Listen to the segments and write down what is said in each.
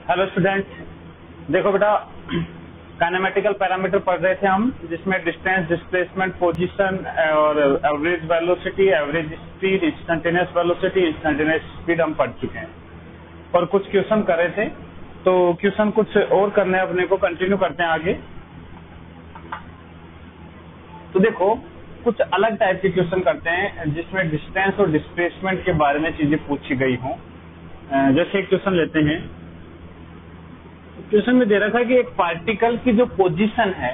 Hello student, देखो बेटा, kinematical parameter पढ़ रहे थे हम, जिसमें डिस्टेंस, डिस्प्लेसमेंट, पोजीशन और average velocity, average speed, instantaneous velocity, instantaneous speed हम पढ़ चुके हैं और कुछ क्वेश्चन कर रहे थे। तो क्वेश्चन कुछ और करने हैं अपने को, कंटिन्यू करते हैं आगे। तो देखो, कुछ अलग टाइप के क्वेश्चन करते हैं जिसमें डिस्टेंस और डिस्प्लेसमेंट के बारे में चीजें पूछी गई हों। जैसे एक क्वेश्चन लेते हैं। क्वेश्चन में दे रखा है कि एक पार्टिकल की जो पोजीशन है,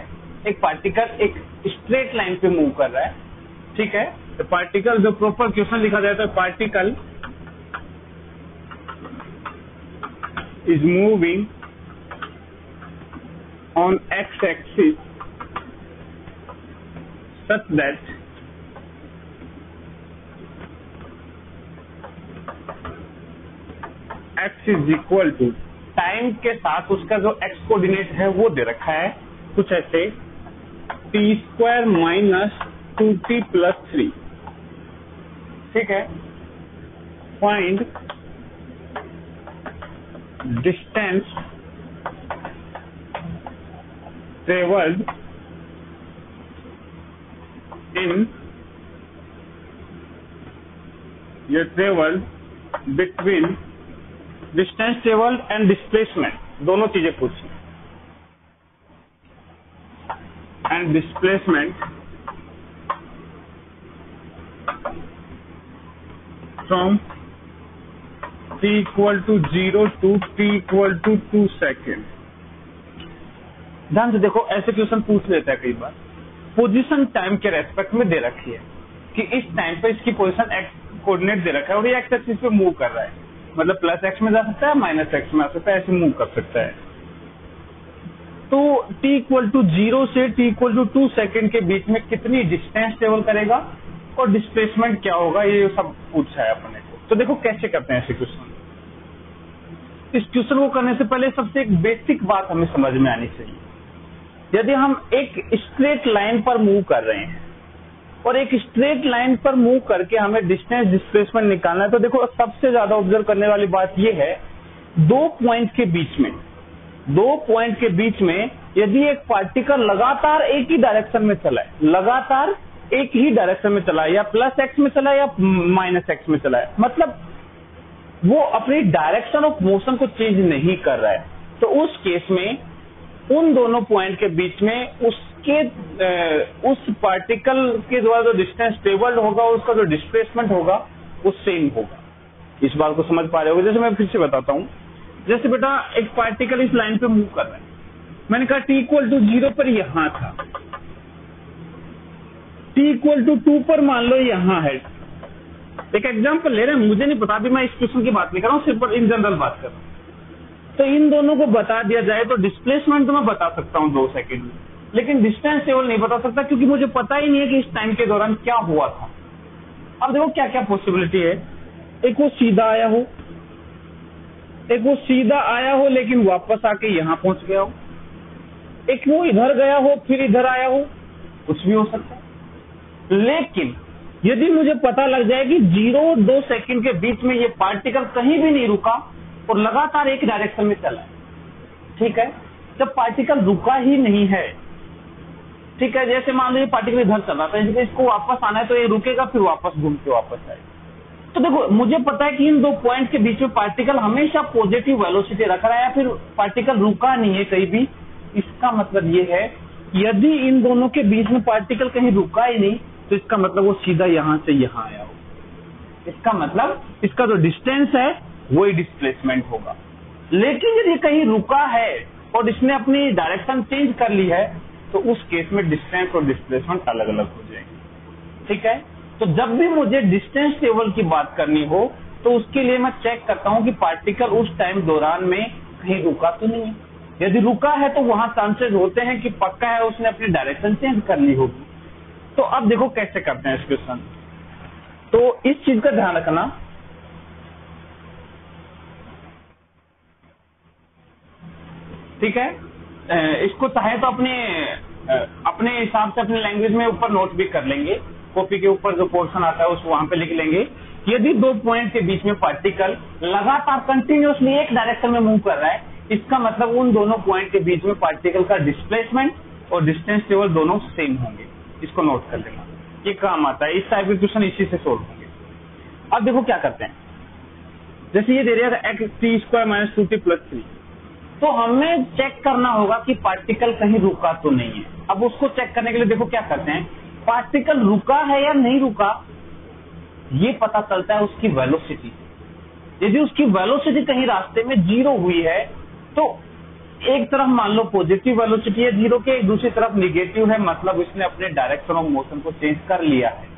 एक पार्टिकल एक स्ट्रेट लाइन पे मूव कर रहा है, ठीक है। तो पार्टिकल, जो प्रॉपर क्वेश्चन लिखा जाए तो particle is moving on x axis such that x is equal to time के साथ उसका जो x कोऑर्डिनेट है वो दे रखा है कुछ ऐसे t² माइनस 2t प्लस 3, ठीक है। Find distance travelled in your travel between distance traveled and displacement, दोनों चीजें पूछी। and displacement from t equal to 0 to t equal to 2 second. ध्यान से देखो, ऐसे क्वेश्चन पूछ लेता है कई बार। पोजीशन टाइम के रेस्पेक्ट में दे रखी है कि इस टाइम पे इसकी पोजीशन एक्स कोऑर्डिनेट दे रखा है और ये एक्स एक्सिस पे मूव कर रहा है, मतलब प्लस एक्स में जा सकता है, माइनस एक्स में आ सकता है, ऐसे मूव कर सकता है। तो t इक्वल टू 0 से t इक्वल टू 2 सेकेंड के बीच में कितनी डिस्टेंस ट्रेवल करेगा और डिस्प्लेसमेंट क्या होगा, ये सब पूछा है अपने को। तो देखो कैसे करते हैं ऐसे क्वेश्चन। इस क्वेश्चन को करने से पहले सबसे एक बेसिक बात हमें समझ में आनी चाहिए। यदि हम एक स्ट्रेट लाइन पर मूव कर रहे हैं और एक स्ट्रेट लाइन पर मूव करके हमें डिस्टेंस डिस्प्लेसमेंट निकालना है, तो देखो सबसे ज्यादा ऑब्जर्व करने वाली बात यह है, दो पॉइंट के बीच में यदि एक पार्टिकल लगातार एक ही डायरेक्शन में चला है, लगातार एक ही डायरेक्शन में चला है, या प्लस एक्स में चला है या माइनस एक्स में चला है, मतलब वो अपनी डायरेक्शन ऑफ मोशन को चेंज नहीं कर रहा है, तो उस केस में उन दोनों पॉइंट के बीच में उस पार्टिकल के द्वारा जो डिस्टेंस ट्रेवल्ड होगा, उसका जो डिस्प्लेसमेंट होगा वो सेम होगा। इस बात को समझ पा रहे होगे। जैसे मैं फिर से बताता हूँ, जैसे बेटा एक पार्टिकल इस लाइन पे मूव कर रहा है, मैंने कहा t इक्वल टू 0 पर यहां था, t इक्वल टू 2 पर मान लो यहां है। एक एग्जाम्पल ले रहे हैं, मुझे नहीं पता, अभी मैं इस क्वेश्चन की बात नहीं कर रहा हूँ, सिर्फ इन जनरल बात कर रहा हूँ। तो इन दोनों को बता दिया जाए तो डिस्प्लेसमेंट तो मैं बता सकता हूँ 2 सेकेंड में, लेकिन डिस्टेंस ट्रेवल नहीं बता सकता, क्योंकि मुझे पता ही नहीं है कि इस टाइम के दौरान क्या हुआ था। अब देखो क्या क्या पॉसिबिलिटी है। एक वो सीधा आया हो लेकिन वापस आके यहाँ पहुंच गया हो, एक वो इधर गया हो फिर इधर आया हो, कुछ भी हो सकता है। लेकिन यदि मुझे पता लग जाए कि 0-2 सेकेंड के बीच में ये पार्टिकल कहीं भी नहीं रुका और लगातार एक डायरेक्शन में चला है, ठीक है, जब पार्टिकल रुका ही नहीं है, ठीक है, जैसे मान लीजिए पार्टिकल इधर चल रहा था, इसको वापस आना है तो ये रुकेगा, फिर वापस घूम के वापस आएगा। तो देखो मुझे पता है कि इन दो पॉइंट के बीच में पार्टिकल हमेशा पॉजिटिव वेलोसिटी रख रहा है, या फिर पार्टिकल रुका नहीं है कहीं भी। इसका मतलब ये है, यदि इन दोनों के बीच में पार्टिकल कहीं रुका ही नहीं, तो इसका मतलब वो सीधा यहां से यहां आया हो। इसका मतलब इसका जो डिस्टेंस है वही डिस्प्लेसमेंट होगा। लेकिन यदि कहीं रुका है और इसने अपनी डायरेक्शन चेंज कर ली है, तो उस केस में डिस्टेंस और डिस्प्लेसमेंट अलग अलग हो जाएंगे, ठीक है। तो जब भी मुझे डिस्टेंस ट्रेवल की बात करनी हो, तो उसके लिए मैं चेक करता हूं कि पार्टिकल उस टाइम दौरान में कहीं रुका तो नहीं है। यदि रुका है तो वहां चांसेस होते हैं कि पक्का है उसने अपनी डायरेक्शन चेंज कर ली होगी। तो अब देखो कैसे करते हैं इस क्वेश्चन। तो इस चीज का ध्यान रखना, ठीक है। इसको चाहे तो अपने हिसाब से अपने लैंग्वेज में ऊपर नोट भी कर लेंगे, कॉपी के ऊपर जो पोर्शन आता है उस वहां पे लिख लेंगे यदि दो पॉइंट के बीच में पार्टिकल लगातार कंटिन्यूअसली एक डायरेक्शन में मूव कर रहा है, इसका मतलब उन दोनों पॉइंट के बीच में पार्टिकल का डिस्प्लेसमेंट और डिस्टेंस लेवल दोनों सेम होंगे। इसको नोट कर लेना, ये काम आता है। इस टाइप के क्वेश्चन इसी से सोल्व होंगे। अब देखो क्या करते हैं, जैसे ये दे रहा है x t square minus 2t plus 3, तो हमें चेक करना होगा कि पार्टिकल कहीं रुका तो नहीं है। अब उसको चेक करने के लिए देखो क्या करते हैं, पार्टिकल रुका है या नहीं रुका ये पता चलता है उसकी वेलोसिटी। यदि उसकी वेलोसिटी कहीं रास्ते में जीरो हुई है तो एक तरफ मान लो पॉजिटिव वेलोसिटी है जीरो के, दूसरी तरफ निगेटिव है, मतलब इसने अपने डायरेक्शन ऑफ मोशन को चेंज कर लिया है।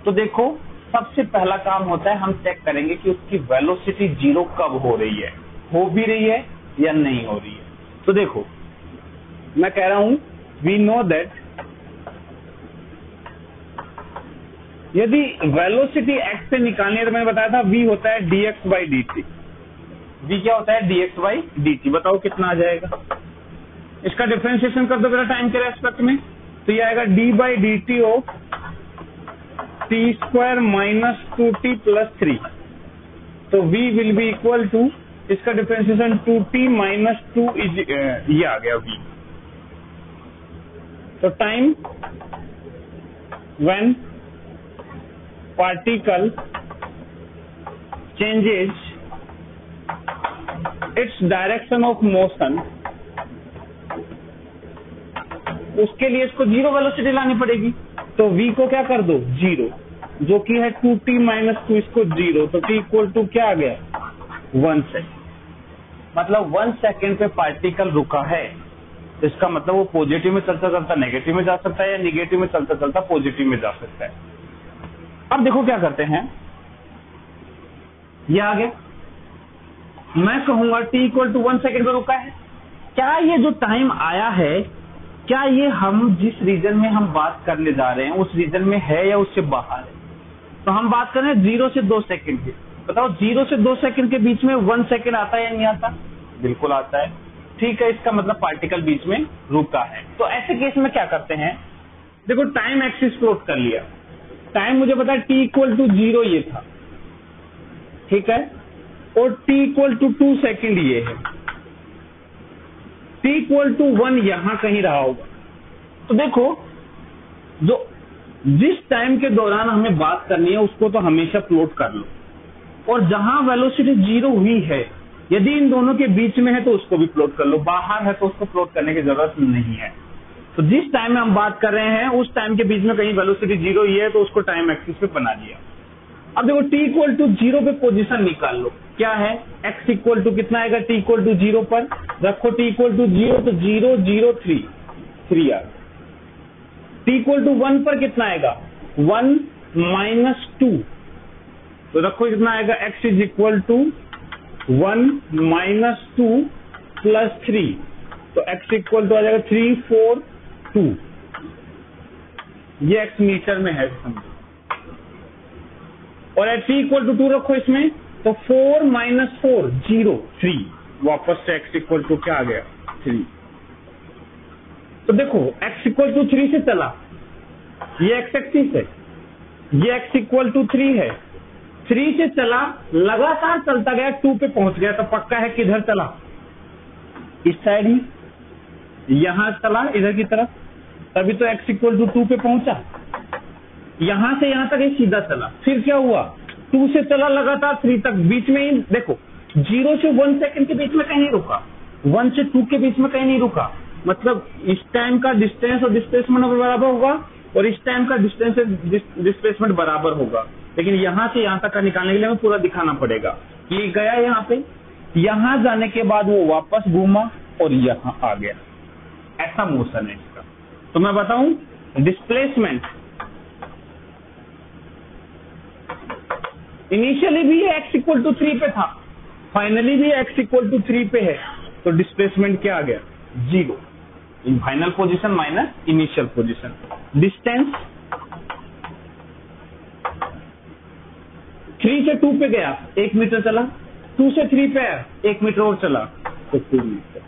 तो देखो सबसे पहला काम होता है हम चेक करेंगे कि उसकी वेलोसिटी जीरो कब हो रही है, हो भी रही है या नहीं हो रही है। तो देखो मैं कह रहा हूं वी नो दैट यदि वेलोसिटी x से निकालनी है तो मैंने बताया था v होता है dx बाई dt। v क्या होता है dx बाई dt, बताओ कितना आ जाएगा। इसका डिफरेंशिएशन कर दो मेरा टाइम के रेस्पेक्ट में, तो ये आएगा d by dt of t square minus 2t plus 3। तो v will be equal to, इसका डिफरेंशिएशन 2t माइनस 2 ये आ गया v। तो time when particle changes its direction of motion, उसके लिए इसको जीरो वेलोसिटी लानी पड़ेगी। तो v को क्या कर दो जीरो, जो कि है 2t माइनस 2, इसको जीरो, तो t इक्वल टू क्या आ गया 1 सेकेंड। मतलब 1 सेकेंड पे पार्टिकल रुका है, तो इसका मतलब वो पॉजिटिव में चलता चलता नेगेटिव में जा सकता है या निगेटिव में चलता चलता पॉजिटिव में जा सकता है। अब देखो क्या करते हैं, ये आ गया, मैं कहूंगा t इक्वल टू 1 सेकेंड पे रुका है। क्या ये जो टाइम आया है, क्या ये हम जिस रीजन में हम बात करने जा रहे हैं उस रीजन में है या उससे बाहर है? तो हम बात कर रहे हैं 0 से 2 सेकेंड की। बताओ 0 से 2 सेकेंड के बीच में 1 सेकेंड आता है या नहीं आता? बिल्कुल आता है। ठीक है, इसका मतलब पार्टिकल बीच में रुका है। तो ऐसे केस में क्या करते हैं, देखो टाइम एक्सिस प्लॉट कर लिया, टाइम मुझे पता है t इक्वल टू 0 ये था, ठीक है, और t इक्वल टू 2 सेकेंड ये है, t इक्वल टू 1 यहां कहीं रहा होगा। तो देखो जो जिस टाइम के दौरान हमें बात करनी है उसको तो हमेशा प्लॉट कर लो, और जहां वेलोसिटी जीरो हुई है यदि इन दोनों के बीच में है तो उसको भी प्लॉट कर लो, बाहर है तो उसको प्लॉट करने की जरूरत नहीं है। तो जिस टाइम में हम बात कर रहे हैं उस टाइम के बीच में कहीं वेलोसिटी जीरो ही है तो उसको टाइम एक्सिस पे बना दिया। अब देखो t इक्वल टू 0 पे पोजीशन निकाल लो, क्या है x इक्वल टू कितना आएगा, t इक्वल टू 0 पर रखो, t इक्वल टू 0 तो 0 0 3 3 आ, t इक्वल टू 1 पर कितना आएगा 1 माइनस 2, तो रखो कितना आएगा x is equal to 1 minus 2 plus 3, तो x इक्वल टू आ जाएगा 3 4 2, ये x मीटर में है समझो, और t इक्वल टू 2 रखो इसमें, तो 4 माइनस 4 0 3, वापस से x इक्वल टू क्या आ गया 3। तो देखो x इक्वल टू 3 से चला, ये x एक्सिस है, ये x इक्वल टू 3 है, 3 से चला लगातार चलता गया 2 पे पहुंच गया, तो पक्का है किधर चला, इस साइड में, यहां चला इधर की तरफ, तभी तो x इक्वल टू 2 पे पहुंचा। यहां से यहां तक ये सीधा चला, फिर क्या हुआ 2 से चला लगातार 3 तक, बीच में ही देखो 0 से 1 सेकंड के बीच में कहीं नहीं रुका, 1 से 2 के बीच में कहीं नहीं रुका, मतलब इस टाइम का डिस्टेंस और डिस्प्लेसमेंट बराबर होगा और इस टाइम का डिस्टेंस डिस्प्लेसमेंट बराबर होगा। लेकिन यहां से यहां तक का निकालने के लिए हमें पूरा दिखाना पड़ेगा कि ये गया यहाँ पे, यहां जाने के बाद वो वापस घूमा और यहां आ गया, ऐसा मोशन है इसका। तो मैं बताऊं डिस्प्लेसमेंट इनिशियली भी ये x इक्वल टू 3 पे था, फाइनली भी x इक्वल टू 3 पे है, तो डिस्प्लेसमेंट क्या आ गया 0, in final position minus initial position. Distance 3 से 2 पे गया 1 मीटर चला, 2 से 3 पे आया 1 मीटर और चला तो 2 मीटर।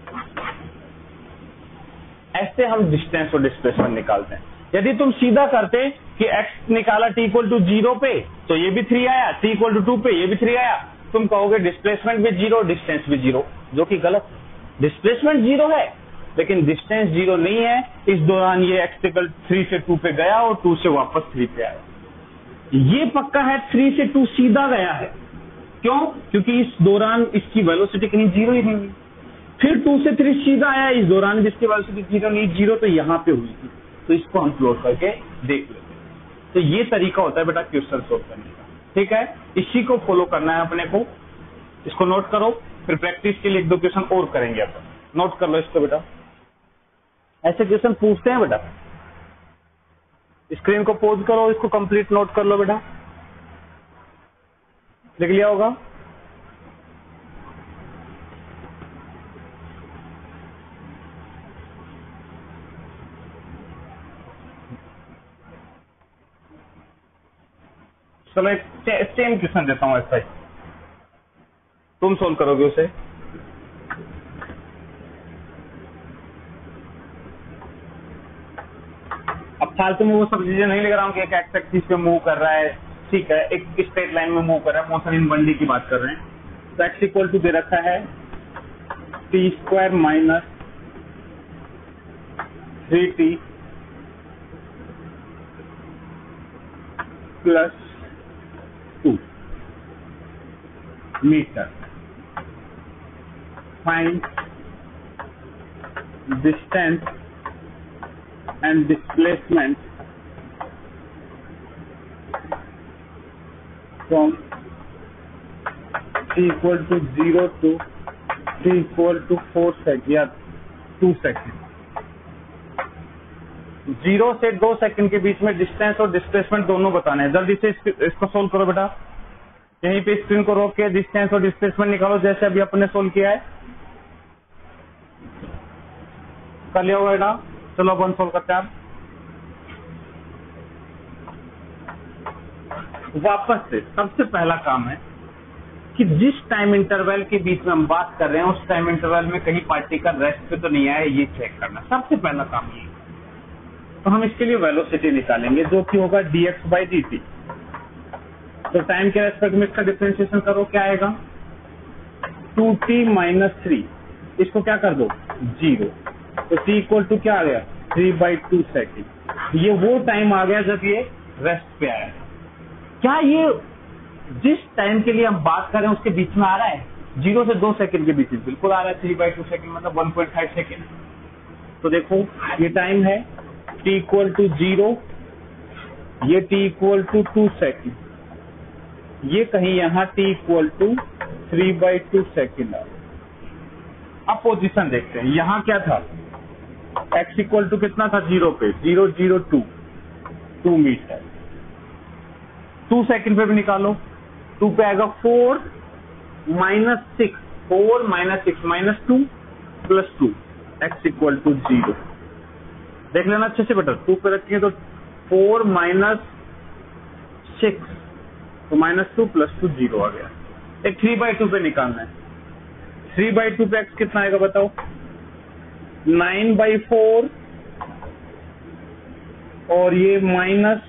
ऐसे हम डिस्टेंस और डिस्प्लेसमेंट निकालते हैं। यदि तुम सीधा करते कि x निकाला t इक्वल टू 0 पे तो ये भी 3 आया, t इक्वल टू 2 पे ये भी 3 आया, तुम कहोगे डिस्प्लेसमेंट भी 0, डिस्टेंस भी 0, जो कि गलत है। डिस्प्लेसमेंट 0 है लेकिन डिस्टेंस 0 नहीं है। इस दौरान ये x इक्वल 3 से 2 पे गया और 2 से वापस 3 पे आया। ये पक्का है 3 से 2 सीधा गया है। क्यों? क्योंकि इस दौरान इसकी वेलोसिटी कहीं 0 ही नहीं हुई। फिर 2 से 3 सीधा आया इस दौरान जिसकी वेलोसिटी 0 नहीं, 0 तो यहाँ पे हुई थी। तो इसको हम प्लॉट करके देख लेते हैं। तो ये तरीका होता है बेटा क्वेश्चन सोल्व करने का। ठीक है, इसी को फॉलो करना है अपने को। इसको नोट करो, फिर प्रैक्टिस के लिए 1-2 क्वेश्चन और करेंगे अपन। नोट कर लो इसको बेटा, ऐसे क्वेश्चन पूछते हैं बेटा। स्क्रीन को पॉज करो, इसको कंप्लीट नोट कर लो बेटा। लिख लिया होगा? चलो एक सेम क्वेश्चन देता हूं ऐसा ही, तुम सोल्व करोगे उसे। अब फालतू में वो सब चीजें नहीं लिख रहा हूँ कि एक एक्स एक्सिस पे मूव कर रहा है, ठीक है, एक स्ट्रेट लाइन में मूव कर रहा है, मोशन इन 1D की बात कर रहे हैं। तो एक्स इक्वल टू दे रखा है t² minus 3t plus 2 metre. Find distance and displacement from t equal to 0 to t equal to 4 second या 2 सेकेंड। 0 से 2 सेकंड के बीच में डिस्टेंस और डिस्प्लेसमेंट दोनों बताने हैं। जल्दी से इसको सोल्व करो बेटा। यहीं पे स्क्रीन को रोक के डिस्टेंस और डिस्प्लेसमेंट निकालो, जैसे अभी अपने सोल्व किया है। कर लिया होगा बेटा? चलो अपन सोल्व करते हैं। वापस से सबसे पहला काम है कि जिस टाइम इंटरवल के बीच में हम बात कर रहे हैं उस टाइम इंटरवल में कहीं पार्टिकल रेस्ट पे तो नहीं आया, ये चेक करना सबसे पहला काम ये। तो हम इसके लिए वेलोसिटी निकालेंगे जो कि होगा dx/dt। तो टाइम के रेस्पेक्ट में इसका डिफरेंशिएशन करो, क्या आएगा? 2t माइनस 3, इसको क्या कर दो 0। तो t इक्वल टू क्या आ गया 3/2 सेकेंड। ये वो टाइम आ गया जब ये रेस्ट पे आया। क्या ये जिस टाइम के लिए हम बात कर रहे हैं उसके बीच में आ रहा है? 0 से 2 सेकंड के बीच में बिल्कुल आ रहा है। 3/2 सेकंड मतलब 1.5 सेकंड। तो देखो ये टाइम है t इक्वल टू 0, ये t इक्वल टू 2 सेकंड, ये कहीं यहाँ t इक्वल टू 3/2 सेकंड आ। अब पोजीशन देखते हैं, यहाँ क्या था? x इक्वल टू कितना था 0 पे? 0.002 मीटर। 2 सेकंड पे भी निकालो, 2 पे आएगा 4 minus 6, 4 minus 6 minus 2 plus 2, x equal to 0। देख लेना अच्छे से बेटा, 2 पे रखिए तो 4 माइनस 6 तो माइनस 2 प्लस 2 0 आ गया। एक 3/2 पे निकालना है। 3/2 पे x कितना आएगा बताओ? 9/4 और ये माइनस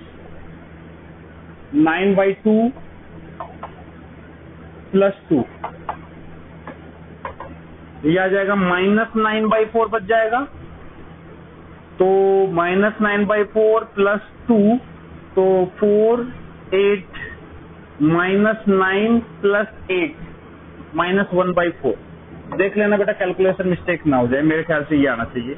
9/2 प्लस 2, ये आ जाएगा माइनस 9/4 बच जाएगा। तो माइनस 9/4 प्लस 2 तो 4 8 माइनस 9 प्लस 8 माइनस 1/4। देख लेना बेटा कैलकुलेशन मिस्टेक ना हो जाए, मेरे ख्याल से ये आना चाहिए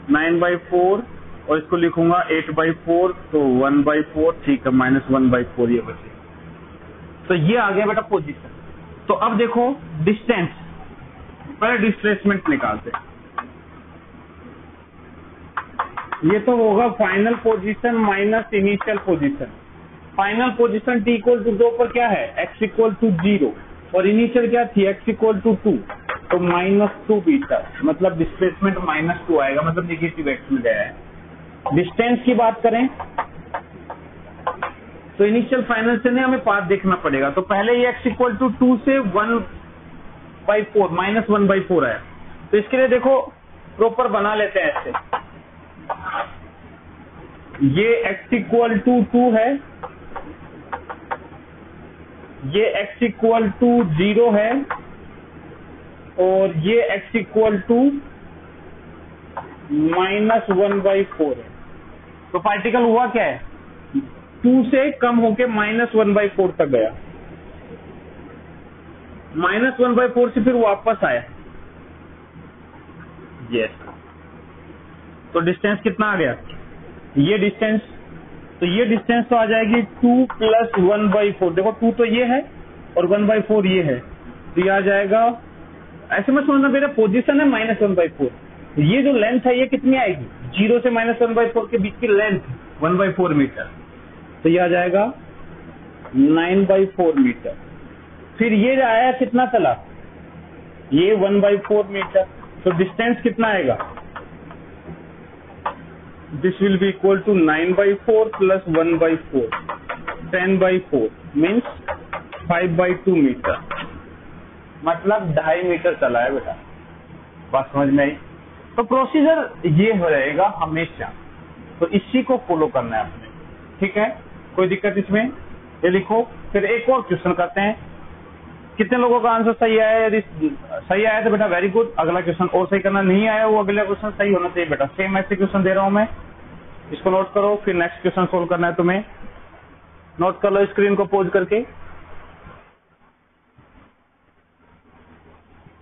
9/4 और इसको लिखूंगा 8/4 तो 1/4, ठीक है, माइनस 1/4 ये बचे। तो ये आ गया बेटा पोजीशन। तो अब देखो डिस्टेंस, पहले डिस्प्लेसमेंट निकालते हैं। ये तो होगा final position minus initial position. Final position t equal to 2 पर क्या है? x इक्वल टू 0 और इनिशियल क्या थी? x इक्वल टू 2 तो -2 बीटा, मतलब डिस्प्लेसमेंट -2 आएगा, मतलब नेगेटिव x में गया है। डिस्टेंस की बात करें तो इनिशियल फाइनल से नहीं, हमें पाथ देखना पड़ेगा। तो पहले ये x इक्वल टू 2 से 1/4 माइनस 1/4 आया। तो इसके लिए देखो प्रॉपर बना लेते हैं ऐसे। ये x इक्वल टू 2 है, ये x इक्वल टू 0 है, और ये x इक्वल टू -1/4 है। तो पार्टिकल हुआ क्या है, 2 से कम होके -1/4 तक गया, -1/4 से फिर वापस आया। यस, तो डिस्टेंस कितना आ गया, ये डिस्टेंस, तो ये डिस्टेंस तो आ जाएगी 2 + 1/4। देखो 2 तो ये है और 1/4 ये है, तो ये आ जाएगा, ऐसे मत समझना मेरा पोजीशन है -1/4, तो ये जो लेंथ है ये कितनी आएगी, 0 से -1/4 के बीच की लेंथ 1/4 मीटर, तो ये आ जाएगा 9/4 मीटर। फिर ये आया कितना चला, ये 1/4 मीटर, तो डिस्टेंस कितना आएगा, this will be equal to 9/4 + 1/4, 10/4 means 5/2 metre, मतलब 2.5 मीटर चला है बेटा। बात समझ में आई। तो प्रोसीजर ये रहेगा हमेशा, तो इसी को फॉलो करना है आपने, ठीक है, कोई दिक्कत इसमें, ये लिखो। फिर एक और क्वेश्चन करते हैं, कितने लोगों का आंसर सही आया, यदि सही आया तो बेटा वेरी गुड, अगला क्वेश्चन और सही करना, नहीं आया वो अगला क्वेश्चन सही होना चाहिए बेटा। सेम ऐसे क्वेश्चन दे रहा हूं मैं, इसको नोट करो, फिर नेक्स्ट क्वेश्चन सोल्व करना है तुम्हें, नोट कर लो स्क्रीन को पॉज करके,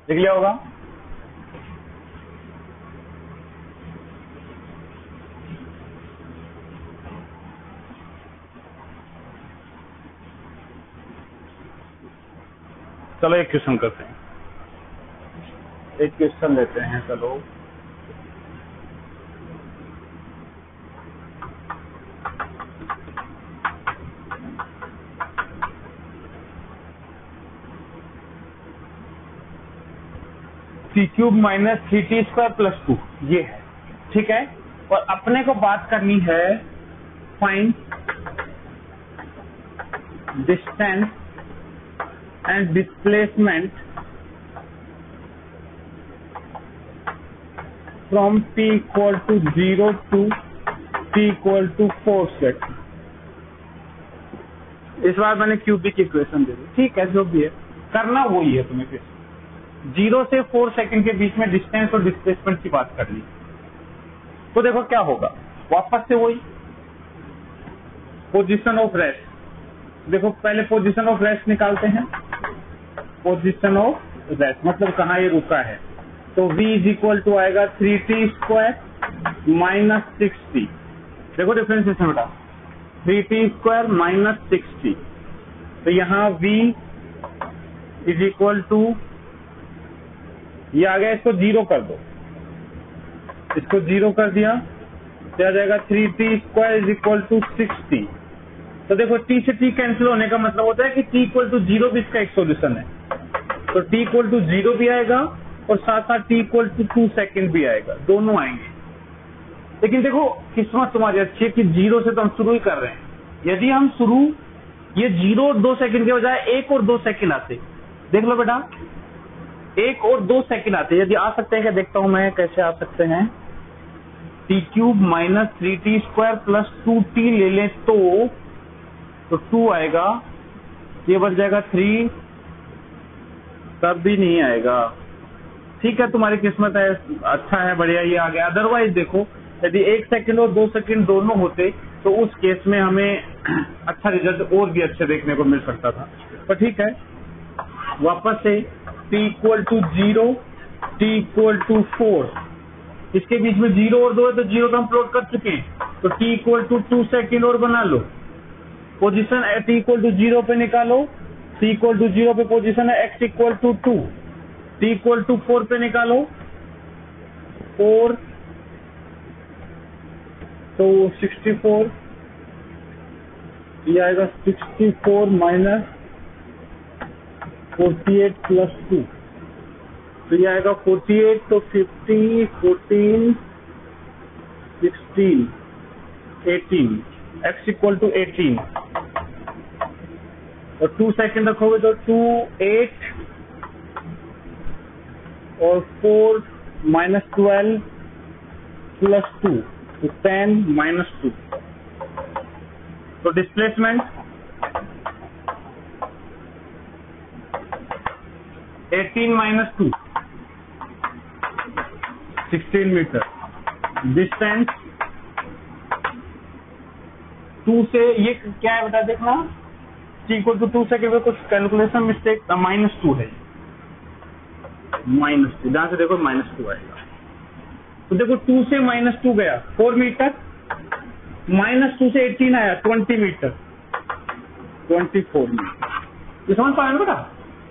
लिख लिया होगा। चलो एक क्वेश्चन करते हैं, एक क्वेश्चन लेते हैं, चलो t³ - 3t² + 2 ये है, ठीक है। और अपने को बात करनी है find distance and displacement from t = 0 to t = 4 second. इस बार मैंने क्यूबिक इक्वेशन दे दी, ठीक है, जो भी है करना वही है तुम्हें। फिर 0 से 4 सेकंड के बीच में डिस्टेंस और डिस्प्लेसमेंट की बात करनी, तो देखो क्या होगा, वापस से वही पोजीशन ऑफ रेस्ट। देखो पहले पोजीशन ऑफ रेस्ट निकालते हैं, पोजीशन ऑफ रेस्ट मतलब कहाँ ये रुका है, तो v = आएगा 3t² - 6t। देखो डिफरेंशिएशन बेटा, 3t² - 6t, तो यहाँ v = ये आ गया, इसको 0 कर दो, इसको 0 कर दिया, तो आ जाएगा 3t² = 6t। तो देखो t से t कैंसिल होने का मतलब होता है कि t = 0 भी इसका एक सॉल्यूशन है, तो t = 0 भी आएगा और साथ साथ t = 2 सेकंड भी आएगा, दोनों आएंगे। लेकिन देखो किस्मत तुम्हारी अच्छी है कि 0 से तो हम शुरू ही कर रहे हैं। यदि हम शुरू ये 0 और 2 सेकंड के बजाय 1 और 2 सेकंड आते, देख लो बेटा 1 और 2 सेकंड आते, यदि आ सकते हैं क्या, देखता हूं मैं कैसे आ सकते हैं। t³ - 3t² + 2t ले लें तो 2 आएगा, ये बच जाएगा 3, तब भी नहीं आएगा। ठीक है, तुम्हारी किस्मत है, अच्छा है, बढ़िया, ये आ गया। अदरवाइज देखो यदि 1 सेकंड और 2 सेकंड दोनों होते तो उस केस में हमें अच्छा रिजल्ट और भी अच्छे देखने को मिल सकता था, पर ठीक है। वापस से t = 0, t = 4, इसके बीच में 0 और 2 है, तो 0 तो हम प्लॉट कर चुके हैं, तो t = 2 सेकंड और बना लो, पोजीशन t = 0 पे निकालो, t = 0 पे पोजीशन है, x = 2, t = 4 पे निकालो 4, तो 64, ये आएगा 64 - 48 + 2, तो ये आएगा 48, तो 50, 14, 16, 18, x = 18, और 2 सेकंड रखोगे तो 2, 8 और 4 - 12 + 2, तो 10 - 2, तो डिस्प्लेसमेंट 18 माइनस 2 16 मीटर। डिस्टेंस 2 से, ये क्या है बेटा देखना, इक्वल टू 2 सेकेंड। कुछ कैलकुलेशन मिस्टेक, -2 है, -2, जहां से देखो -2 आएगा। तो देखो 2 से -2 गया 4 मीटर, -2 से 18 आया 20 मीटर, 24 मीटर। ये समझ पा रहे हो बेटा?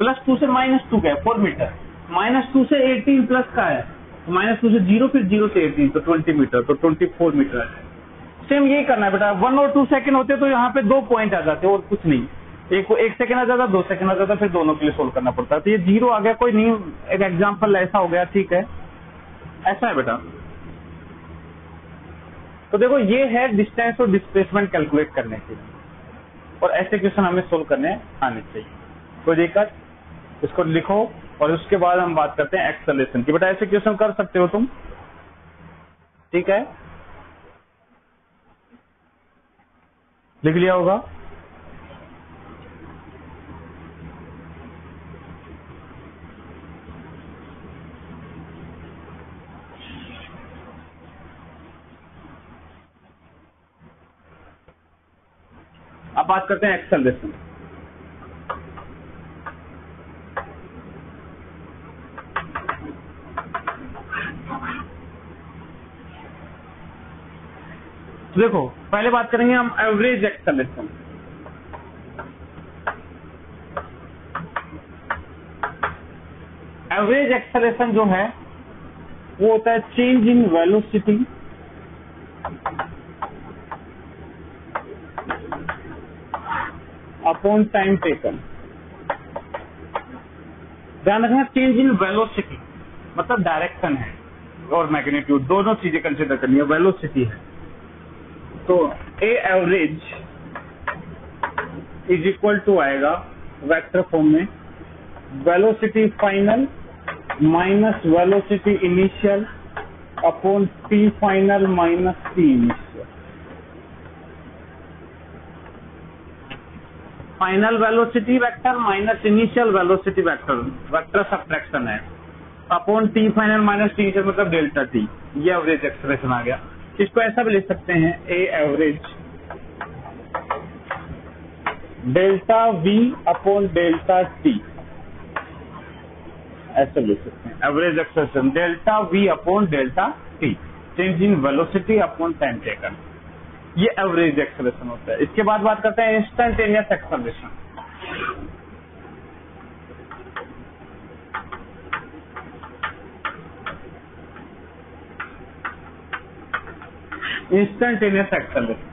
+2 से -2 गया 4 मीटर, -2 से 18 प्लस का है, -2 से 0, फिर 0 से 18 तो 20 मीटर, तो 24 मीटर आ जाएगा। सेम यही करना है बेटा। 1 और 2 सेकंड होते तो यहाँ पे 2 पॉइंट आ जाते और कुछ नहीं। एक सेकंड आ जाता, 2 सेकंड आ जाता, फिर दोनों के लिए सोल्व करना पड़ता। तो ये 0 आ गया, कोई नहीं, एक एग्जांपल ऐसा हो गया, ठीक है, ऐसा है बेटा। तो देखो ये है डिस्टेंस और डिस्प्लेसमेंट कैलकुलेट करने के लिए, और ऐसे क्वेश्चन हमें सोल्व करने आने चाहिए। कोई दिक्कत? इसको लिखो और उसके बाद हम बात करते हैं एक्सेलरेशन की। बेटा ऐसे क्वेश्चन कर सकते हो तुम, ठीक है, लिख लिया होगा। अब बात करते हैं एक्सेलरेशन। तो देखो पहले बात करेंगे हम एवरेज एक्सेलरेशन। एवरेज एक्सेलरेशन जो है वो होता है change in velocity upon time taken. ध्यान रखना, चेंज इन वेलोसिटी मतलब डायरेक्शन है और मैग्नीट्यूड, दोनों चीजें कंसिडर करनी है। वेलोसिटी है तो a average is equal to आएगा वेक्टर फॉर्म में velocity final minus velocity initial upon t final minus t initial. Final velocity vector minus initial velocity vector, vector subtraction है, upon t final minus t initial मतलब delta T. ये average expression आ गया। इसको ऐसा भी लिख सकते हैं, a average delta v upon delta t, ऐसा लिख सकते हैं average expression delta v upon delta T, change in velocity upon time taken. ये एवरेज एक्सेलरेशन होता है। इसके बाद बात करते हैं इंस्टेंटेनियस एक्सेलरेशन। इंस्टेंटेनियस एक्सेलरेशन,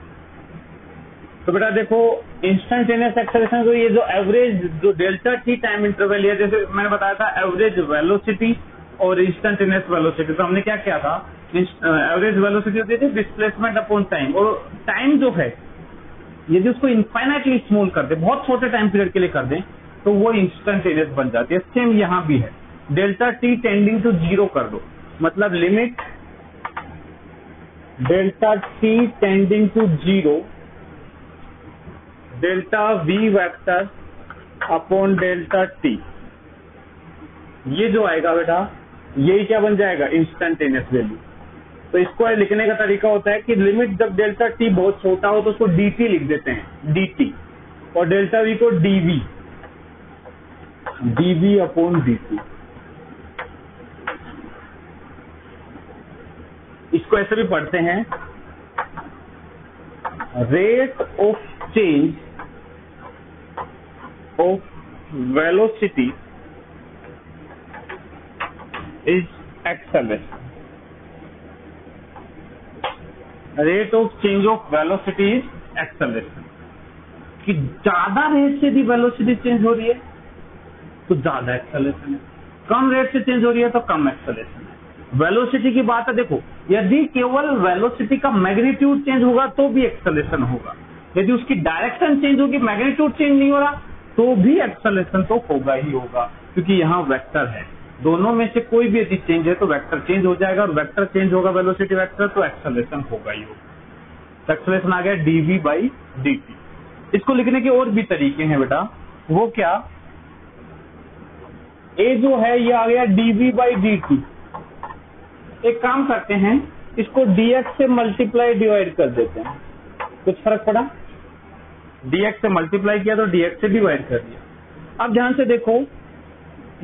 तो बेटा देखो इंस्टेंटेनियस एक्सेलरेशन तो ये जो एवरेज जो डेल्टा टी टाइम इंटरवल है, जैसे मैंने बताया था एवरेज वेलोसिटी और इंस्टेंटेनियस वेलोसिटी, तो हमने क्या किया था, एवरेज वेलोसिटी होती थी डिस्प्लेसमेंट अपॉन टाइम, और टाइम जो है यदि उसको इनफाइनाइटली स्मॉल कर दे, बहुत छोटे टाइम पीरियड के लिए कर दें, तो वो इंस्टेंटेनियस बन जाती है। सेम यहाँ भी है, डेल्टा टी टेंडिंग टू 0 कर दो, मतलब limit delta T tending to 0 delta V vector upon delta T, ये जो आएगा बेटा यही क्या बन जाएगा, इंस्टेंटेनियस वैल्यू। तो इसको लिखने का तरीका होता है कि लिमिट जब डेल्टा टी बहुत छोटा हो तो उसको dt लिख देते हैं, dt, और डेल्टा वी को dv, dv अपॉन dt। इसको ऐसे भी पढ़ते हैं, rate of change of velocity is acceleration. Rate of change of velocity is acceleration, कि ज्यादा रेट से भी वेलोसिटी चेंज हो रही है तो ज्यादा एक्सेलरेशन है, कम रेट से चेंज हो रही है तो कम एक्सेलरेशन है। वेलोसिटी की बात है, देखो यदि केवल वेलोसिटी का मैग्नीट्यूड चेंज होगा तो भी एक्सेलरेशन होगा, यदि उसकी डायरेक्शन चेंज होगी मैग्नीट्यूड चेंज नहीं हो रहा तो भी एक्सेलरेशन तो होगा ही होगा, क्योंकि यहाँ वेक्टर है। दोनों में से कोई भी यदि चेंज है तो वेक्टर चेंज हो जाएगा, और वेक्टर चेंज होगा वेलोसिटी वेक्टर तो एक्सेलरेशन होगा ही होगा। तो एक्सेलरेशन आ गया dv बाई dt। इसको लिखने के और भी तरीके हैं बेटा, वो क्या, ए जो है ये आ गया dv बाई dt। एक काम करते हैं, इसको dx से मल्टीप्लाई डिवाइड कर देते हैं, कुछ फर्क पड़ा, dx से मल्टीप्लाई किया तो dx से डिवाइड कर दिया। अब ध्यान से देखो,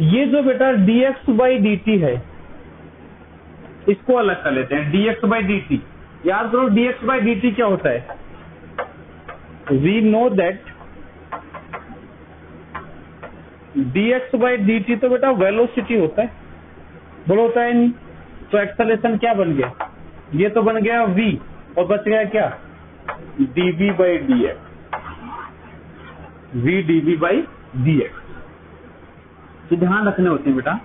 ये जो बेटा dx बाई dt है, इसको अलग कर लेते हैं, dx बाई dt। याद करो dx बाई dt क्या होता है, we know that dx by dt तो बेटा वेलोसिटी होता है, बोलो होता है नहीं, तो एक्सेलरेशन क्या बन गया, ये तो बन गया v और बच गया क्या, dv by dx, v dv by dx। तो ध्यान रखने होते हैं बेटा,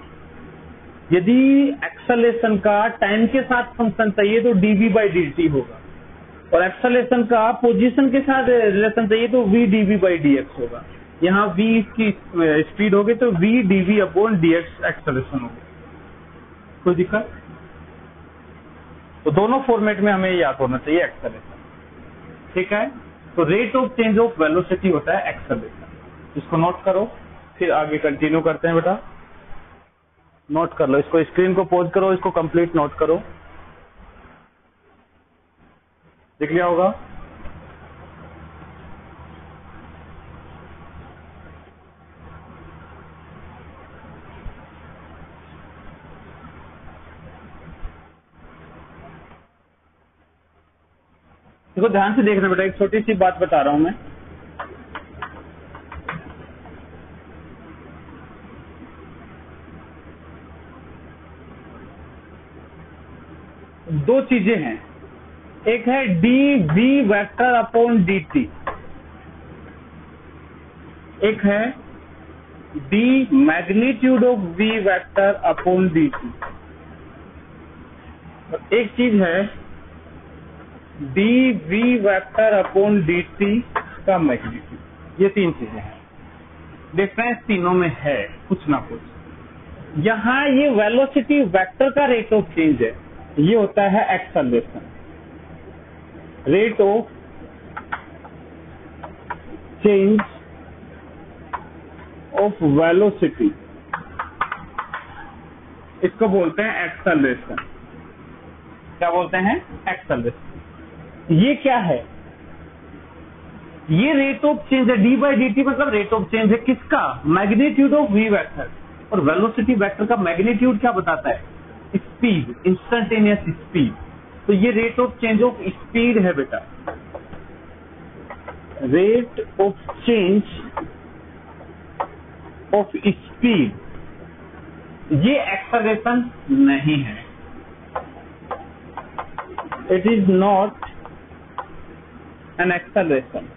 यदि एक्सेलरेशन का टाइम के साथ फंक्शन चाहिए तो dv बाई dt होगा, और एक्सेलरेशन का पोजीशन के साथ रिलेशन चाहिए तो v dv बाई dx होगा। यहाँ v की स्पीड होगी तो v dv upon dx acceleration होगा। कोई दिक्कत, तो दोनों फॉर्मेट में हमें याद होना चाहिए एक्सेलरेशन, ठीक है। तो rate of change of velocity होता है एक्सेलरेशन, इसको नोट करो, फिर आगे कंटिन्यू करते हैं बेटा। नोट कर लो, इसको स्क्रीन को पॉज करो, इसको कंप्लीट नोट करो, दिख लिया होगा। देखो ध्यान से देखना बेटा, एक छोटी सी बात बता रहा हूं मैं, दो चीजें हैं, एक है dv वेक्टर अपॉन dt, एक है d magnitude of v vector upon dt, और एक चीज है dv वेक्टर अपॉन dt का मैग्नीट्यूड। ये तीन चीजें हैं, डिफरेंस तीनों में है कुछ ना कुछ। यहाँ ये वेलोसिटी वेक्टर का रेट ऑफ चेंज है, ये होता है acceleration, rate of change of velocity, इसको बोलते हैं एक्सेलरेशन। क्या बोलते हैं, एक्सेलरेशन। ये क्या है, ये रेट ऑफ चेंज है, डी बाई डी टी मतलब रेट ऑफ चेंज है किसका, मैग्नीट्यूड ऑफ वी वेक्टर। और वेलोसिटी वेक्टर का मैग्नीट्यूड क्या बताता है, स्पीड, इंस्टेंटेनियस स्पीड। तो ये rate of change of speed है बेटा, rate of change of speed, ये एक्सेलरेशन नहीं है, it is not an acceleration.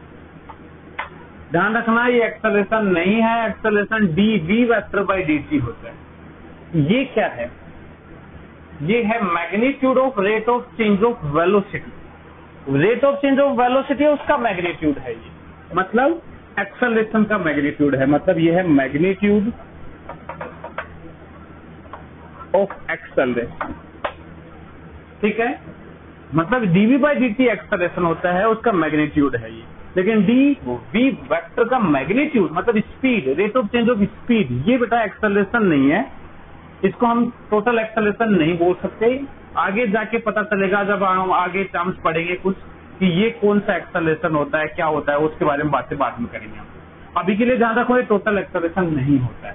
ध्यान रखना, ये एक्सेलरेशन नहीं है, acceleration D V vector by D T होता है। ये क्या है, ये है magnitude of rate of change of velocity. Rate of change of velocity उसका मैग्नीट्यूड है, ये मतलब एक्सेलरेशन का मैग्नीट्यूड है, मतलब ये है मैग्नीट्यूड ऑफ एक्सेलरेशन, ठीक है। मतलब DV by D T acceleration होता है, उसका मैग्नीट्यूड है ये। लेकिन डी वी वेक्टर का मैग्नीट्यूड मतलब speed, rate of change of speed, ये बेटा एक्सेलरेशन नहीं है, इसको हम टोटल एक्सेलरेशन नहीं बोल सकते। आगे जाके पता चलेगा जब हम आगे टर्म्स पढ़ेंगे कुछ कि ये कौन सा एक्सेलरेशन होता है, क्या होता है, उसके बारे में बातें बाद में करेंगे हम। अभी के लिए ध्यान रखो, ये टोटल एक्सेलरेशन नहीं होता है,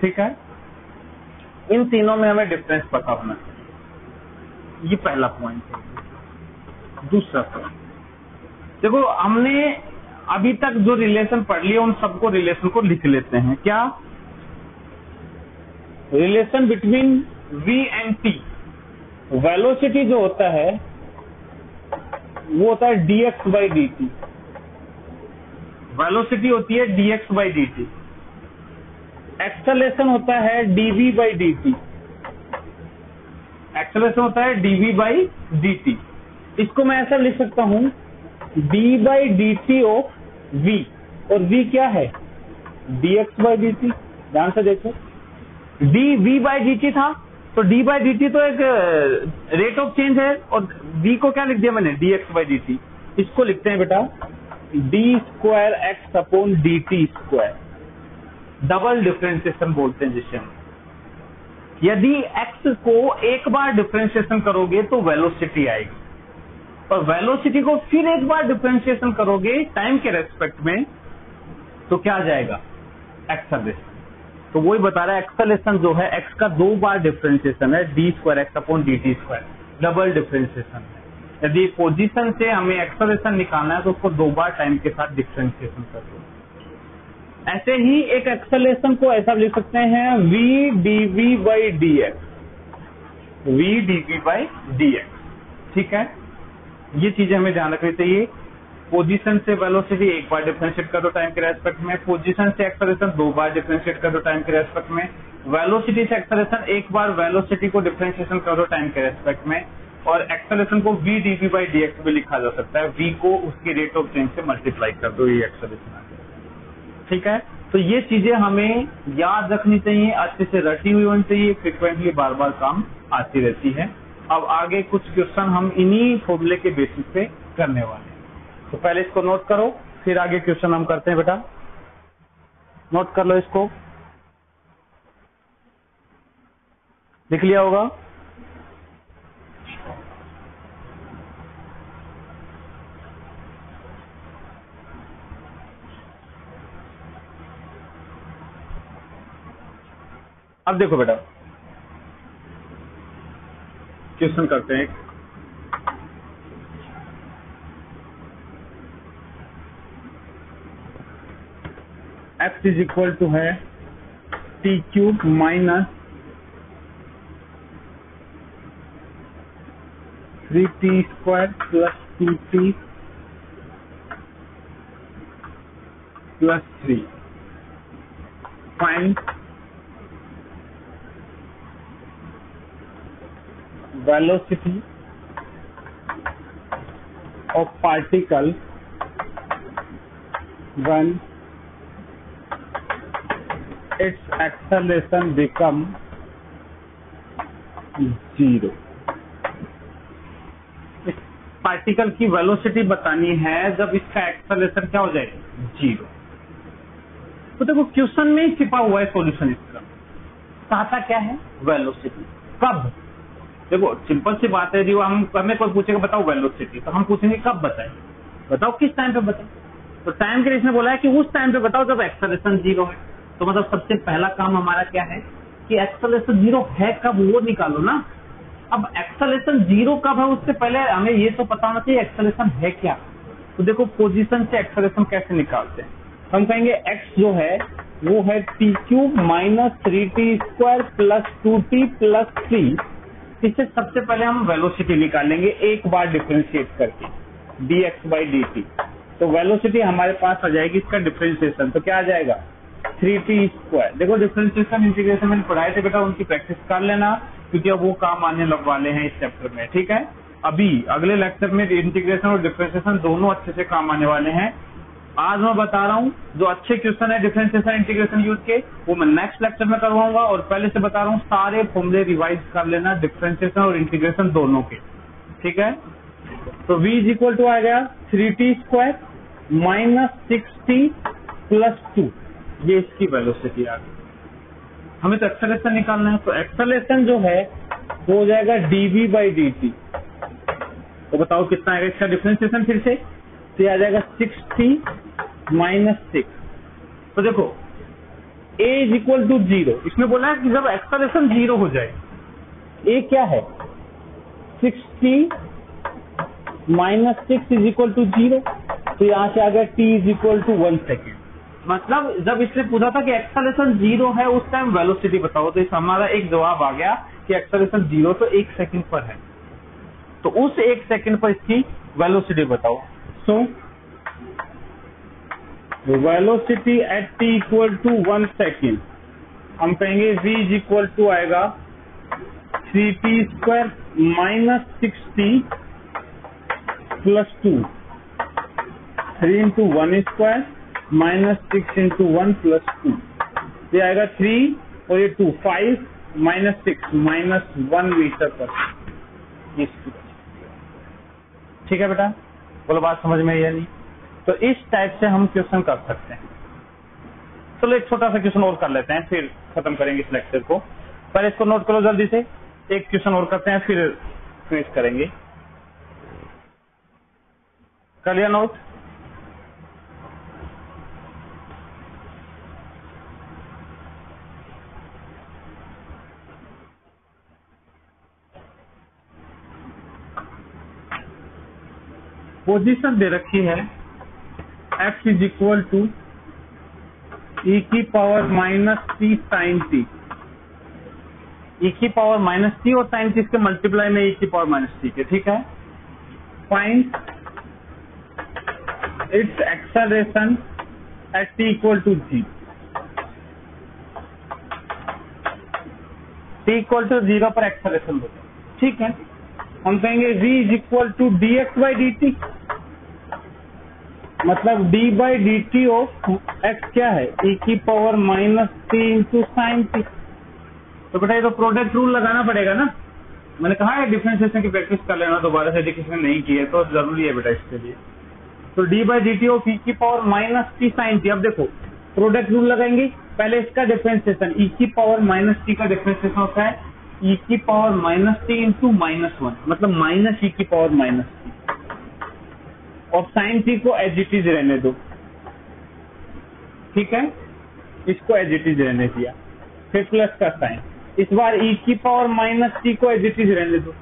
ठीक है। इन तीनों में हमें डिफरेंस पता होना चाहिए, ये पहला पॉइंट है। दूसरा पॉइंट देखो, हमने अभी तक जो रिलेशन पढ़ लिया उन सबको रिलेशन को लिख लेते हैं। क्या relation between v and t, velocity जो होता है वो होता है dx by D T, velocity होती है dx by D T, acceleration होता है dv by D T, acceleration होता है dv बाई डी टी। इसको मैं ऐसा लिख सकता हूं d by D T of v, और v क्या है dx बाई डी टी। ध्यान से देखो, d v by D T था तो d बाई डी टी तो एक रेट ऑफ चेंज है, और v को क्या लिख दिया मैंने dx बाई डी टी। इसको लिखते हैं बेटा D square x upon D T square, double differentiation बोलते हैं जिसे हम। यदि x को एक बार डिफरेंशिएशन करोगे तो वेलोसिटी आएगी, और वेलोसिटी को फिर एक बार डिफरेंशिएशन करोगे टाइम के रेस्पेक्ट में तो क्या आ जाएगा, एक्सेलरेशन। तो वही बता रहा है एक्सेलरेशन जो है x का 2 बार डिफरेंशिएशन है, D square x upon D T square, double differentiation है। यदि पोजीशन से हमें एक्सेलरेशन निकालना है तो उसको 2 बार टाइम के साथ डिफरेंशिएशन कर दो। ऐसे ही एक एक्सेलरेशन को ऐसा लिख सकते हैं V D V by D X, V D V by D X. ठीक है, ये चीजें हमें ध्यान रखनी चाहिए। पोजीशन से वेलोसिटी एक बार डिफरेंशिएट कर दो टाइम के रेस्पेक्ट में, पोजीशन से एक्सेलरेशन 2 बार डिफरेंशिएट कर दो टाइम के रेस्पेक्ट में, वेलोसिटी से एक्सेलरेशन एक बार वेलोसिटी को डिफरेंशिएशन कर दो टाइम के रेस्पेक्ट में, और एक्सेलरेशन को V D V by D X भी लिखा जा सकता है, वी को उसकी रेट ऑफ चेंज से मल्टीप्लाई कर दो, ये एक्सेलरेशन आ जाएगा। ठीक है, तो ये चीजें हमें याद रखनी चाहिए, अच्छे से रटी हुई होनी चाहिए, फ्रिक्वेंटली बार बार काम आती रहती है। अब आगे कुछ क्वेश्चन हम इन्हीं फॉर्मूले के बेसिस पे करने वाले हैं, तो पहले इसको नोट करो, फिर आगे क्वेश्चन हम करते हैं। बेटा नोट कर लो, इसको लिख लिया होगा। अब देखो बेटा क्वेश्चन करते हैं। x इज इक्वल टू है T cube minus 3t square plus 2t plus 3। Find velocity of particle when its acceleration become 0। इस पार्टिकल की वेलोसिटी बतानी है जब इसका एक्सेलरेशन क्या हो जाए, 0। तो देखो क्वेश्चन में ही छिपा हुआ है सॉल्यूशन इसका। चाहता क्या है, वेलोसिटी। कब, देखो सिंपल सी बात है, जो हमें कोई पूछेगा बताओ वेलोसिटी, तो हम पूछेंगे कब बताएं, बताओ किस टाइम पे बताएं। तो टाइम के लिए इसने बोला है कि उस टाइम पे बताओ जब एक्सेलरेशन 0 है। तो मतलब सबसे पहला काम हमारा क्या है कि एक्सेलरेशन 0 है कब, वो निकालो ना। अब एक्सेलरेशन 0 कब है उससे पहले हमें ये तो पता होना चाहिए एक्सेलरेशन है क्या। तो देखो पोजीशन से एक्सेलरेशन कैसे निकालते हैं, हम कहेंगे x जो है वो है T cube minus 3t square plus 2t plus 3। इससे सबसे पहले हम वेलोसिटी निकालेंगे एक बार डिफरेंशिएट करके, dx बाई dt। तो वेलोसिटी हमारे पास आ जाएगी इसका डिफरेंशिएशन, तो क्या आ जाएगा 3t स्क्वायर। देखो डिफरेंशिएशन इंटीग्रेशन मैंने पढ़ाए थे बेटा, उनकी प्रैक्टिस कर लेना क्योंकि अब वो काम आने लग वाले हैं इस चैप्टर में। ठीक है, अभी अगले लेक्चर में इंटीग्रेशन और डिफरेंशिएशन दोनों अच्छे से काम आने वाले हैं। आज मैं बता रहा हूँ जो अच्छे क्वेश्चन है डिफरेंशिएशन इंटीग्रेशन यूज के, वो मैं नेक्स्ट लेक्चर में करवाऊंगा। और पहले से बता रहा हूँ सारे फॉर्मूले रिवाइज कर लेना डिफरेंशिएशन और इंटीग्रेशन दोनों के। ठीक है, तो v इज इक्वल टू आ गया 3t square minus 6t plus 2, ये इसकी वेलोसिटी आ गई। हमें तो एक्सेलरेशन निकालना है, तो एक्सेलरेशन जो है वो हो जाएगा dv बाई dt। तो बताओ कितना आएगा इसका डिफरेंशिएशन, फिर से तो आ जाएगा 6t माइनस 6। तो देखो a इज इक्वल टू 0, इसमें बोला है कि जब एक्सेलरेशन 0 हो जाए, a क्या है 6t minus 6 is equal to 0। तो यहाँ से आ गया t is equal to 1 second. मतलब जब इसने पूछा था कि एक्सेलरेशन 0 है उस टाइम वेलोसिटी बताओ, तो इस हमारा एक जवाब आ गया कि एक्सेलरेशन 0 तो 1 सेकेंड पर है, तो उस 1 सेकेंड पर इसकी वेलोसिटी बताओ। So, velocity at t equal to 1 second, हम कहेंगे v इज इक्वल टू आएगा 3t square minus 6t plus 2, 3 into 1 square minus 6 into 1 plus 2, ये आएगा 3 और ये 2, 5 माइनस 6 माइनस 1 मीटर पर। ठीक है बेटा, बोलो बात समझ में या नहीं। तो इस टाइप से हम क्वेश्चन कर सकते हैं। चलो एक छोटा सा क्वेश्चन और कर लेते हैं, फिर खत्म करेंगे इस लेक्चर को। पहले इसको नोट करो जल्दी से, एक क्वेश्चन और करते हैं फिर फिनिश करेंगे। कर लिया नोट? पोजीशन दे रखी है x is equal to e की power minus T sine T, e की पावर माइनस टी और साइन टी के मल्टीप्लाई में e की पावर माइनस टी के, ठीक है। Find its acceleration at t equal to जी, t इक्वल टू 0 पर एक्सेलरेशन होता है, ठीक है। हम कहेंगे v is equal to D X by D T, मतलब d by D T of x क्या है, e की power minus T into sine T. तो बेटा ये तो प्रोडक्ट रूल लगाना पड़ेगा ना, मैंने कहा है डिफरेंशिएशन की प्रैक्टिस कर लेना, दोबारा से यदि किसी ने नहीं की है तो जरूरी है बेटा इसके लिए। तो d by D T of e की power minus T sine T. अब देखो प्रोडक्ट रूल लगाएंगे, पहले इसका डिफरेंशिएशन e की पावर माइनस टी का डिफरेंशिएशन होता है e की power minus T into minus one, मतलब माइनस e की पावर माइनस टी, और साइन टी को एज इट इज रहने दो, ठीक है। इसको एज इट इज रहने दिया, फिर प्लस का साइन, इस बार e की पावर माइनस टी को एज इट इज रहने दो,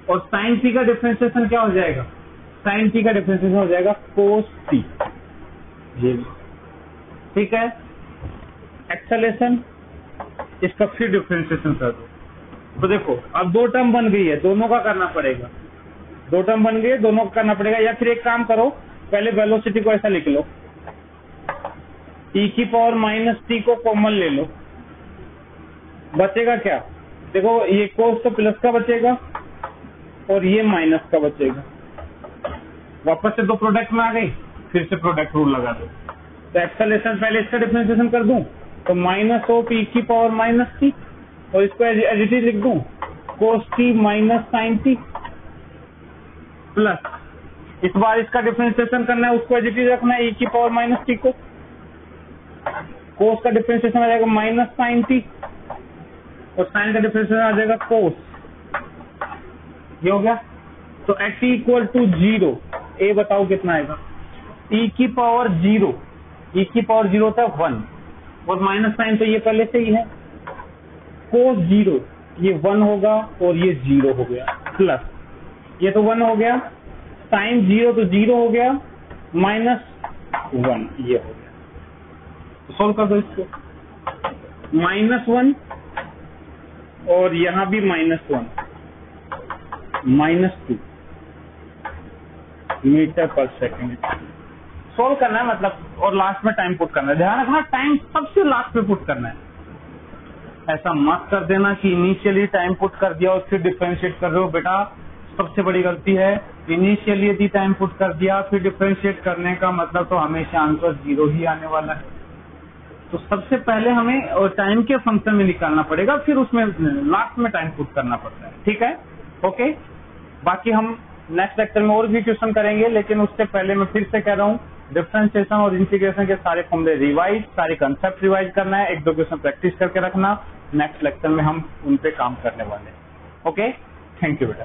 और साइन टी का डिफरेंशिएशन क्या हो जाएगा, साइन टी का डिफरेंशिएशन हो जाएगा कोस टी, ठीक है। एक्सेलेरेशन इसका फिर डिफरेंशिएशन कर दो। तो देखो अब दो टर्म बन गई है, दोनों का करना पड़ेगा, दो टर्म बन गई, दोनों का करना पड़ेगा। या फिर एक काम करो, पहले वेलोसिटी को ऐसा लिख लो, e की पावर माइनस टी को कॉमन ले लो, बचेगा क्या, देखो ये कोस तो प्लस का बचेगा और ये माइनस का बचेगा। वापस से दो प्रोडक्ट में आ गई, फिर से प्रोडक्ट रूल लगा दो। तो एक्सेलरेशन पहले इसका डिफरेंशिएशन कर दूं तो माइनस ऑफ e की पावर माइनस टी, और इसको एज इट इज लिख दूं cos t minus sine t, plus इस बार इसका डिफरेंशिएशन करना है, उसको एज इट इज रखना है e की पावर माइनस टी को, कोस का डिफरेंशिएशन आ जाएगा माइनस साइन टी, और साइन का डिफरेंशिएशन आ जाएगा कोस, ये हो गया। तो एट टी इक्वल टू 0 ए बताओ कितना आएगा, e की पावर 0, e की पावर 0 होता है 1, और माइनस साइन तो ये पहले से ही है, कोस 0 ये 1 होगा और ये 0 हो गया, प्लस ये तो 1 हो गया, साइन 0 तो 0 हो गया, माइनस 1 ये हो गया। तो सोल्व कर दो इसको, -1 और यहां भी -1, -2 मीटर पर सेकेंड सोल्व करना है, मतलब, और लास्ट में टाइम पुट करना है। ध्यान रखना टाइम सबसे लास्ट पे पुट करना है, ऐसा मत कर देना कि इनिशियली टाइम पुट कर दिया और फिर डिफरेंशिएट कर रहे हो, बेटा सबसे बड़ी गलती है। इनिशियली यदि टाइम पुट कर दिया फिर डिफरेंशिएट करने का मतलब तो हमेशा आंसर 0 ही आने वाला है। तो सबसे पहले हमें टाइम के फंक्शन में निकालना पड़ेगा, फिर उसमें लास्ट में टाइम पुट करना पड़ता है, ठीक है। ओके, बाकी हम नेक्स्ट लेक्चर में और भी क्वेश्चन करेंगे, लेकिन उससे पहले मैं फिर से कह रहा हूँ डिफरेंशिएशन और इंटीग्रेशन के सारे फॉर्मूले रिवाइज, सारे कंसेप्ट रिवाइज करना है, एक दो क्वेश्चन प्रैक्टिस करके रखना, नेक्स्ट लेक्चर में हम उन पे काम करने वाले हैं। ओके, थैंक यू बेटा।